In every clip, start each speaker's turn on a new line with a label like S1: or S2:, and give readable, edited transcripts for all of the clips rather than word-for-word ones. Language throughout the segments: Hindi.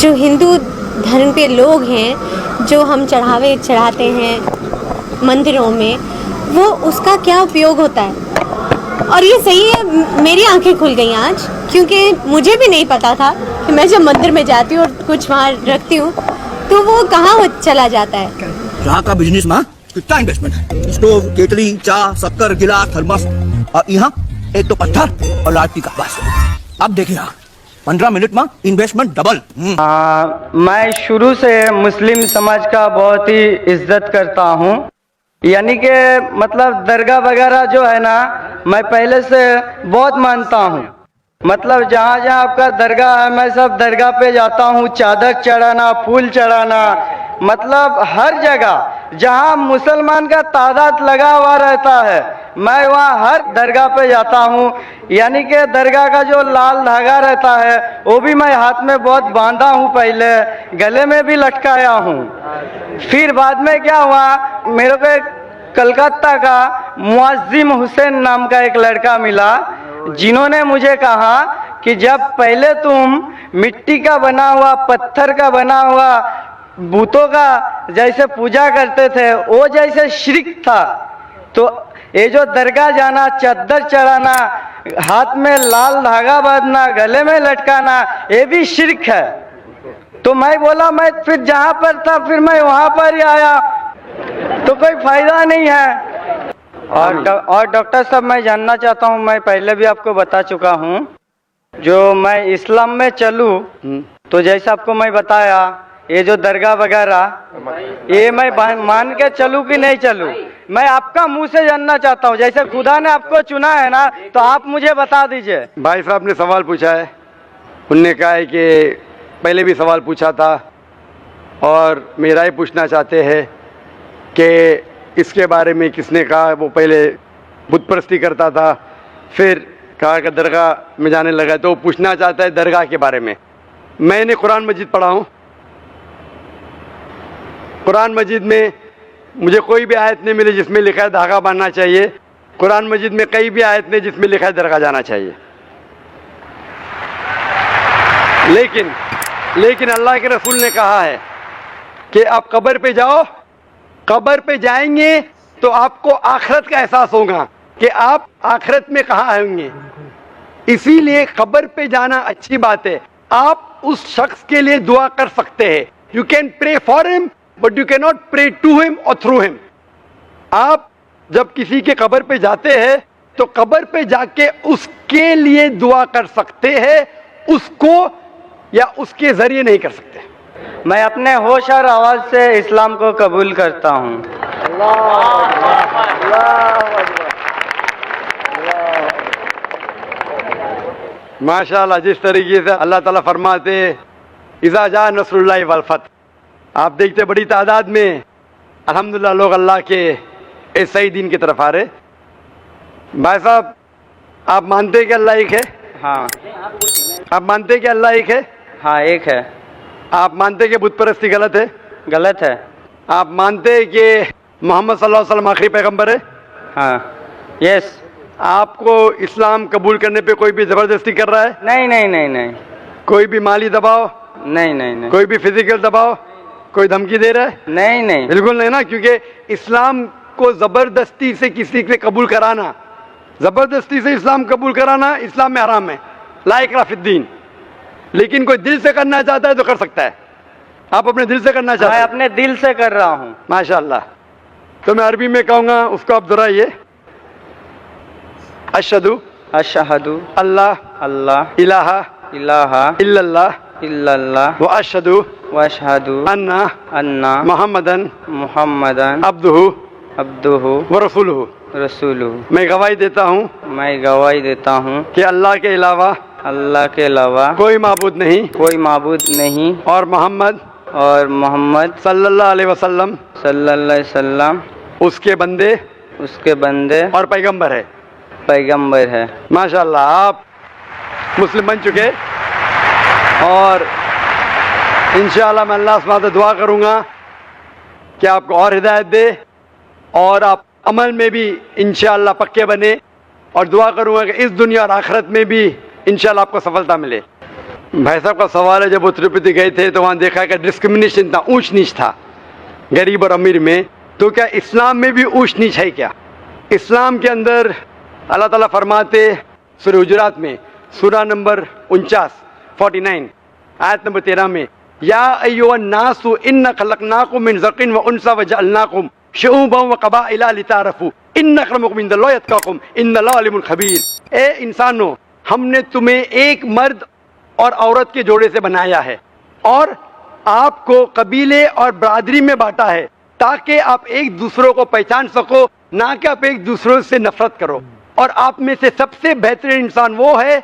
S1: जो हिंदू धर्म के लोग हैं, जो हम चढ़ावे चढ़ाते हैं मंदिरों में, वो उसका क्या उपयोग होता है। और ये सही है, मेरी आंखें खुल गई आज, क्योंकि मुझे भी नहीं पता था कि मैं जब मंदिर में जाती हूँ और कुछ वहाँ रखती हूँ तो वो कहाँ चला जाता है।
S2: यहाँ का बिजनेस में कितना इन्वेस्टमेंट है, स्टोव, केतली, चाय, शक्कर, गिलास, थर्मस, और यहाँ एक तो पत्थर और लाठी का, बस। अब देखिए 15 मिनट में इन्वेस्टमेंट डबल।
S3: मैं शुरू से मुस्लिम समाज का बहुत ही इज्जत करता हूँ, यानी कि मतलब दरगाह वगैरह जो है ना, मैं पहले से बहुत मानता हूँ। मतलब जहाँ जहाँ आपका दरगाह है, मैं सब दरगाह पे जाता हूँ, चादर चढ़ाना, फूल चढ़ाना, मतलब हर जगह जहाँ मुसलमान का तादाद लगा हुआ रहता है, मैं वहाँ हर दरगाह पे जाता हूँ। यानी कि दरगाह का जो लाल धागा रहता है वो भी मैं हाथ में बहुत बांधा हूँ, पहले गले में भी लटकाया हूँ। फिर बाद में क्या हुआ, मेरे को एक कलकत्ता का मुअज्जिम हुसैन नाम का एक लड़का मिला, जिन्होंने मुझे कहा कि जब पहले तुम मिट्टी का बना हुआ, पत्थर का बना हुआ बूतों का जैसे पूजा करते थे, वो जैसे शिर्क था, तो ये जो दरगाह जाना, चादर चढ़ाना, हाथ में लाल धागा बांधना, गले में लटकाना, ये भी शिर्क है। तो मैं बोला, मैं फिर जहाँ पर था फिर मैं वहाँ पर ही आया, तो कोई फायदा नहीं है। और डॉक्टर साहब, मैं जानना चाहता हूँ, मैं पहले भी आपको बता चुका हूँ, जो मैं इस्लाम में चलूँ तो जैसा आपको मैं बताया, ये जो दरगाह वगैरह, ये मैं मान के चलूँ कि नहीं चलूँ, मैं आपका मुंह से जानना चाहता हूँ। जैसे खुदा ने आपको चुना है ना, तो आप मुझे बता दीजिए।
S4: भाई साहब ने सवाल पूछा है, उनने कहा है कि पहले भी सवाल पूछा था और मेरा ही पूछना चाहते हैं कि इसके बारे में किसने कहा। वो पहले बुत परस्ती करता था, फिर कहा कि दरगाह में जाने लगा, तो वो पूछना चाहता है दरगाह के बारे में। मैंने कुरान मजीद पढ़ा हूँ, कुरान मजीद में मुझे कोई भी आयत नहीं मिली जिसमें लिखा है धागा बांधना चाहिए। कुरान मजीद में कई भी आयत नहीं जिसमें लिखा है दरगाह जाना चाहिए। लेकिन अल्लाह के रसूल ने कहा है कि आप कब्र पे जाओ, कब्र पे जाएंगे तो आपको आखिरत का एहसास होगा कि आप आखिरत में कहाँ होंगे। इसीलिए कब्र पे जाना अच्छी बात है। आप उस शख्स के लिए दुआ कर सकते हैं, you can pray for him but you can not pray to him और थ्रू हिम। आप जब किसी के कब्र पे जाते हैं तो कब्र पे जाके उसके लिए दुआ कर सकते हैं, उसको या उसके जरिए नहीं कर सकते।
S3: मैं अपने होश और आवाज से इस्लाम को कबूल करता हूँ।
S4: माशाअल्लाह, जिस तरीके से अल्लाह ताला फरमाते इज़ा जा नसरुल्लाहि वल फतह, आप देखते बड़ी तादाद में अल्हम्दुलिल्लाह लोग अल्लाह के इस सही दीन की तरफ आ रहे। भाई साहब, आप मानते हैं कि अल्लाह एक है?
S3: हाँ।
S4: आप मानते हैं कि अल्लाह एक है?
S3: हाँ, एक है।
S4: आप मानते हैं कि बुत परस्ती गलत है?
S3: गलत है।
S4: आप मानते हैं कि मोहम्मद सल्लल्लाहु अलैहि वसल्लम आखिरी पैगंबर है?
S3: हाँ, यस।
S4: आपको इस्लाम कबूल करने पे कोई भी जबरदस्ती कर रहा है?
S3: नहीं नहीं नहीं नहीं।
S4: कोई भी माली दबाव?
S3: नहीं नहीं नहीं।
S4: कोई भी फिजिकल दबाव? कोई धमकी दे रहा है?
S3: नहीं नहीं,
S4: बिल्कुल नहीं ना, क्योंकि इस्लाम को जबरदस्ती से किसी से कबूल कराना, जबरदस्ती से इस्लाम कबूल कराना इस्लाम में हराम है, ला इकराह फिद्दीन। लेकिन कोई दिल से करना चाहता है तो कर सकता है। आप अपने दिल से करना चाहते हैं?
S3: मैं अपने दिल से कर रहा हूँ।
S4: माशाअल्लाह। तो मैं अरबी में कहूँगा, उसको आप दोहराइए। अशहदु
S3: अशहदु
S4: अल्लाह
S3: अल्लाह
S4: इलाहा
S3: इलाहा
S4: इल्लल्लाह
S3: इल्लल्लाह
S4: व अशहदु
S3: व अशहदु अन्ना
S4: मुहम्मदन
S3: मुहम्मदन
S4: अब्दुहु
S3: अब्दुहु
S4: व रसूलुहु।
S3: रसूलुहु।
S4: मैं गवाही देता हूँ
S3: मैं गवाही देता हूँ
S4: कि अल्लाह के अलावा
S3: अल्लाह के अलावा
S4: कोई माबूद नहीं
S3: कोई माबूद नहीं,
S4: और मोहम्मद सल्लल्लाहु अलैहि वसल्लम उसके बंदे
S3: उसके बंदे
S4: और पैगंबर है।
S3: पैगंबर है।
S4: माशाअल्लाह, आप मुस्लिम बन चुके। और इंशाअल्लाह मैं अल्लाह से दुआ करूँगा कि आपको और हिदायत दे और आप अमल में भी इंशाअल्लाह पक्के बने, और दुआ करूँगा कि इस दुनिया और आखिरत में भी इंशाअल्लाह आपको सफलता मिले। भाई साहब का सवाल है, जब वो तिरुपति गए थे तो वहाँ देखा कि डिस्क्रिमिनेशन था, ऊंच नीच था गरीब और अमीर में। तो क्या इस्लाम में भी ऊंच नीच है क्या? इस्लाम के अंदर अल्लाह ताला फरमाते सूरह हुजुरात में, सूरा नंबर 49 आयत नंबर 13 में, या अय्युहन नासु इन्ना खलकनाकुम मिन ज़किन व उनसा व जअलनाकुम शुऊबन व क़बाइला लितारफू इन्ना अक्रमकुम इंदल्लाहि अत्क़ाकुम इन्नल्लाह अलीमुन खबीर। ए इंसानों, हमने तुम्हें एक मर्द और औरत के जोड़े से बनाया है और आपको कबीले और बरादरी में बांटा है ताकि आप एक दूसरों को पहचान सको, ना कि आप एक दूसरों से नफरत करो। और आप में से सबसे बेहतरीन इंसान वो है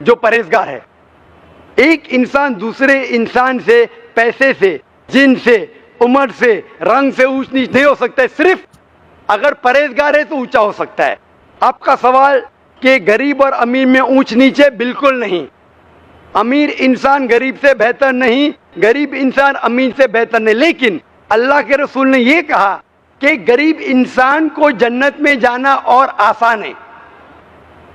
S4: जो परहेजगार है। एक इंसान दूसरे इंसान से, पैसे से, जिन से, उम्र से, रंग से ऊंच नीच नहीं हो सकता है, सिर्फ अगर परहेजगार है तो ऊंचा हो सकता है। आपका सवाल कि गरीब और अमीर में ऊंच नीच है, बिल्कुल नहीं। अमीर इंसान गरीब से बेहतर नहीं, गरीब इंसान अमीर से बेहतर नहीं। लेकिन अल्लाह के रसूल ने यह कहा कि गरीब इंसान को जन्नत में जाना और आसान है,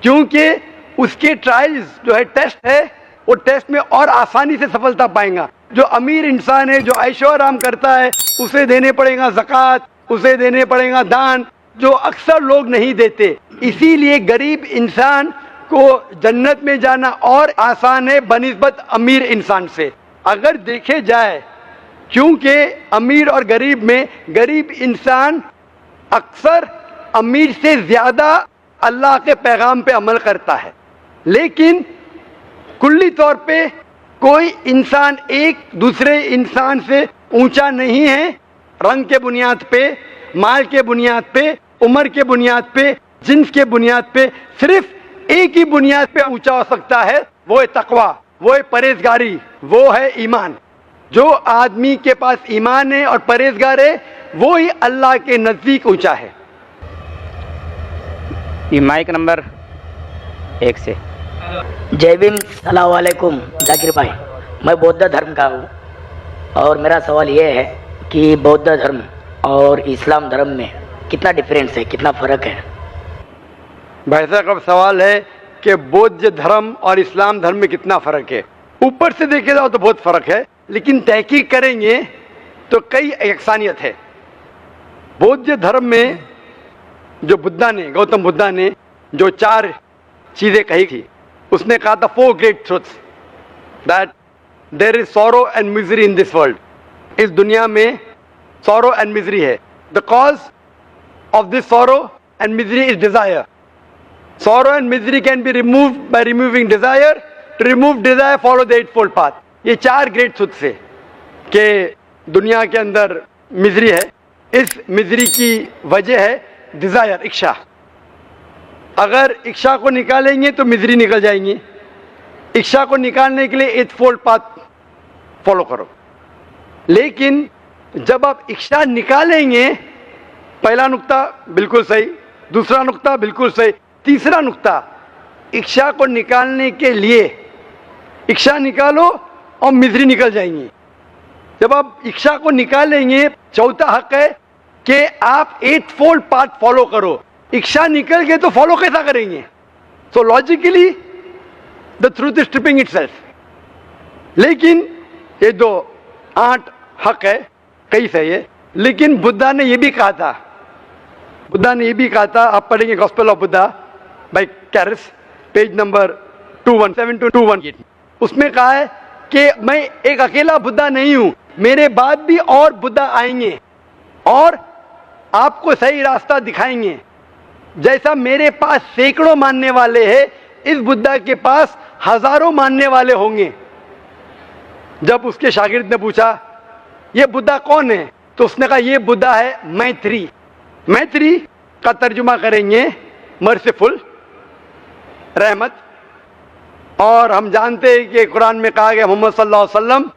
S4: क्योंकि उसके ट्रायल्स जो है, टेस्ट है, वो टेस्ट में और आसानी से सफलता पाएगा। जो अमीर इंसान है, जो ऐशो आराम करता है, उसे देने पड़ेगा ज़कात, उसे देने पड़ेगा दान, जो अक्सर लोग नहीं देते। इसीलिए गरीब इंसान को जन्नत में जाना और आसान है बनिस्बत अमीर इंसान से, अगर देखे जाए। क्योंकि अमीर और गरीब में गरीब इंसान अक्सर अमीर से ज्यादा अल्लाह के पैगाम पे अमल करता है। लेकिन कुल्ली तौर पे कोई इंसान एक दूसरे इंसान से ऊंचा नहीं है, रंग के बुनियाद पे, माल के बुनियाद पे, उम्र के बुनियाद पे, जिन्स के बुनियाद पे। सिर्फ एक ही बुनियाद पे ऊंचा हो सकता है, वो है तकवा, वो है परहेजगारी, वो है ईमान। जो आदमी के पास ईमान है और परहेजगार है, वो ही अल्लाह के नजदीक ऊंचा है।
S5: ये माइक नंबर 1 से।
S6: जय भीम, सलाम वालेकुम जाकिर भाई। मैं बौद्ध धर्म का हूँ और मेरा सवाल ये है कि बौद्ध धर्म और इस्लाम धर्म में कितना डिफरेंस है, कितना फ़र्क है?
S4: भाई साहब का सवाल है कि बौद्ध धर्म और इस्लाम धर्म में कितना फ़र्क है। ऊपर से देखे जाओ तो बहुत फ़र्क है, लेकिन तहकीक करेंगे तो कई यकसानियत है। बौद्ध धर्म में जो बुद्धा ने, गौतम बुद्धा ने जो 4 चीज़ें कही थी, उसने कहा था 4 great truths, that there is sorrow and misery in this world. इस दुनिया में सॉरो एंड मिजरी है। The cause of this sorrow and misery is desire. Sorrow and misery can be removed by removing desire. To remove desire follow the 8-fold path. ये 4 ग्रेट ट्रुथ्स है कि दुनिया के अंदर मिजरी है। इस मिजरी की वजह है डिजायर, इच्छा। अगर इच्छा को निकालेंगे तो मिजरी निकल जाएंगी। इच्छा को निकालने के लिए 8-fold पाथ फॉलो करो। लेकिन जब आप इच्छा निकालेंगे, पहला नुक्ता बिल्कुल सही, दूसरा नुक्ता बिल्कुल सही, तीसरा नुक्ता, इच्छा को निकालने के लिए इच्छा निकालो और मिजरी निकल जाएंगी। जब आप इच्छा को निकालेंगे, चौथा हक है कि आप 8-fold पाथ फॉलो करो। इच्छा निकल गए तो फॉलो कैसा करेंगे? So logically the truth is tripping itself. लेकिन ये 8 हक है, कई सही है। लेकिन बुद्धा ने ये भी कहा था, आप पढ़ेंगे gospel of Buddha by Carus, page number 217-218। उसमें कहा है कि मैं एक अकेला बुद्धा नहीं हूं, मेरे बाद भी और बुद्धा आएंगे और आपको सही रास्ता दिखाएंगे। जैसा मेरे पास सैकड़ों मानने वाले हैं, इस बुद्धा के पास हजारों मानने वाले होंगे। जब उसके शागिर्द ने पूछा ये बुद्धा कौन है, तो उसने कहा ये बुद्धा है मैत्री। मैत्री का तर्जुमा करेंगे मर्सीफुल, रहमत। और हम जानते हैं कि कुरान में कहा गया मोहम्मद सल्लल्लाहु अलैहि वसल्लम,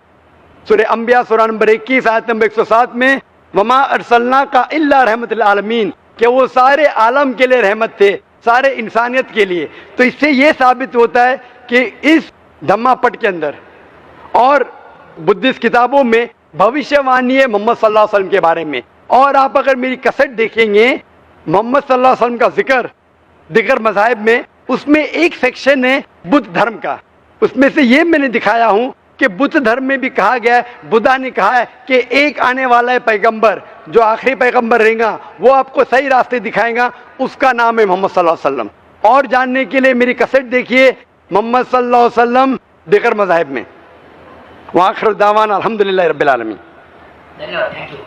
S4: सूरह अंबिया सूरह नंबर 21 आयत नंबर 107 में, वमा अरसलना का इल्ला रहमतुल आलमीन, कि वो सारे आलम के लिए रहमत थे, सारे इंसानियत के लिए। तो इससे ये साबित होता है कि इस धम्मा पट के अंदर और बुद्धिस्ट किताबों में भविष्यवाणी है मोहम्मद सल्लल्लाहु अलैहि वसल्लम के बारे में। और आप अगर मेरी कसट देखेंगे मोहम्मद सल्लल्लाहु अलैहि वसल्लम का जिक्र मज़ाहिब में, उसमें एक सेक्शन है बुद्ध धर्म का। उसमें से ये मैंने दिखाया हूं कि बुद्ध धर्म में भी कहा गया है, बुद्धा ने कहा है कि एक आने वाला है पैगंबर, जो आखिरी पैगंबर रहेगा वो आपको सही रास्ते दिखाएगा, उसका नाम है मोहम्मद सल्लल्लाहु अलैहि वसल्लम। और जानने के लिए मेरी कैसेट देखिए, मोहम्मद सल्लल्लाहु अलैहि वसल्लम दिगर मज़ाहिब में। वाखिर दावाना अल्हम्दुलिल्लाहि रब्बिल आलमीन।
S6: धन्यवाद, थैंक यू।